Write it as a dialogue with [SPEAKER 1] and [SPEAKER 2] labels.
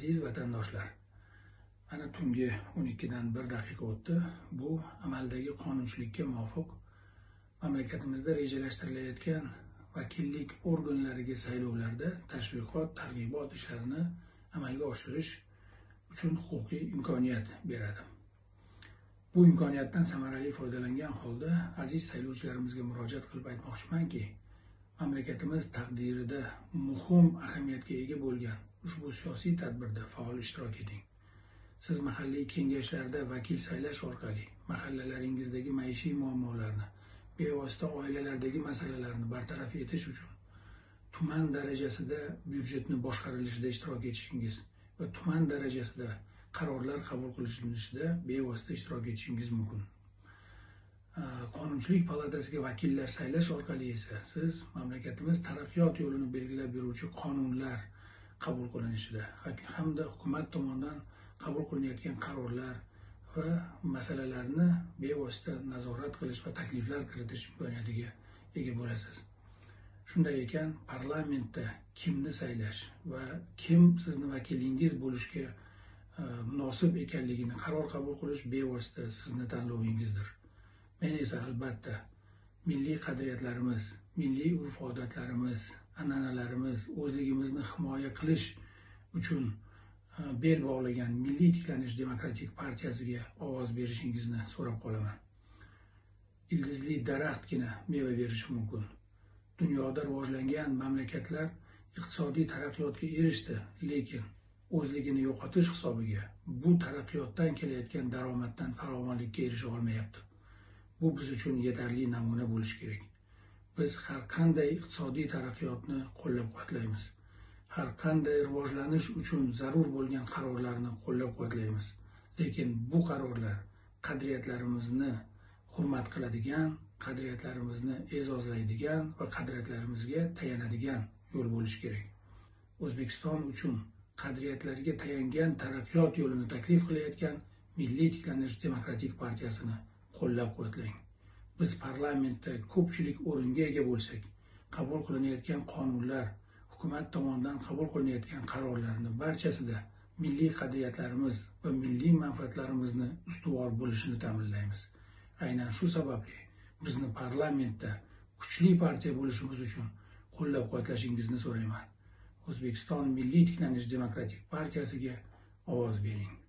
[SPEAKER 1] Aziz vatandoshlar, mana tungi 12dan 1 daqiqa o'tdi. Bu amaldagi qonunchilikka muvofiq mamlakatimizda rejalashtirilayotgan vakillik organlariga saylovlarda tashviqot, targ'ibot ishlarini amalga oshirish uchun huquqiy imkoniyat beradi. Bu imkoniyatdan samarali foydalangan holda aziz saylovchilarimizga murojaat qilib aytmoqchimanki, mamlakatimiz taqdirida muhim ahamiyatga ega bo'lgan ushbu siyosiy tadbirda faol ishtirok eting. Siz mahalliy kengashlarda vakil saylash orqali mahallalaringizdagi maishiy muammolarni, bevosita oilalardagi masalalarni bartaraf etish uchun tuman darajasida byudjetni boshqarilishida ishtirok etishingiz va tuman darajasida qarorlar qabul qilinishida bevosita ishtirok etishingiz mumkin. Qonunchilik palatasiga vakillar saylash orqali esa siz mamlakatimiz taraqqiyot yo'lini belgilab beruvchi qonunlar qabul qilinishida hamda hukumat tomonidan qabul qilinayotgan qarorlar va masalalarni bevosita nazorat qilish va takliflar kiritish imkoniyatiga ega bo'lasiz. Shunday ekan, parlamentda kimni saylash va kim sizni vakilingiz bo'lishga munosib ekanligini qaror qabul qilish bevosita sizni tanlovingizdir. Men esa albatta milliy qadriyatlarimiz, milliy urf-odatlarimiz, an'analarimiz, o'zligimizni himoya qilish uchun bel bog'lagan Milliy tiklanish demokratik partiyasiga ovoz berishingizni so'rab qolaman. Ildizli daraxtgina meva berishi mumkin. Dunyoda rivojlangan mamlakatlar iqtisodiy taraqqiyotga erishdi, lekin o'zligini yo'qotish hisobiga bu taraqqiyotdan kelayotgan daromaddan farovonlikka erisha olmayapti. Bu biz uchun yetarli namuna bo'lishi kerak. Biz har qanday iqtisodiy taraqqiyotni qo'llab-quvvatlaymiz. Har qanday rivojlanish uchun zarur bo'lgan qarorlarni qo'llab-quvvatlaymiz. Lekin bu qarorlar qadriyatlarimizni hurmat qiladigan, qadriyatlarimizni e'zozlaydigan va qadriyatlarimizga tayanadigan yo'l bo'lishi kerak. O'zbekiston uchun qadriyatlarga tayangan taraqqiyot yo'lini taklif qilayotgan Milliy tiklanish demokratik partiyasini qo'llab-quvvatlang. Biz parlamentda ko'pchilik o'ringa ega bo'lsak, qabul qilinayotgan qonunlar, hukumat tomonidan qabul qilinayotgan qarorlarni barchasida milliy qadriyatlarimiz va milliy manfaatlarimizni ustuvor bo'lishini ta'minlaymiz. Aynan shu sababli bizni parlamentda kuchli partiya bo'lishimiz uchun qo'llab-quvvatlashingizni so'rayman. O'zbekiston Milliy tiklanish demokratik partiyasiga ovoz bering.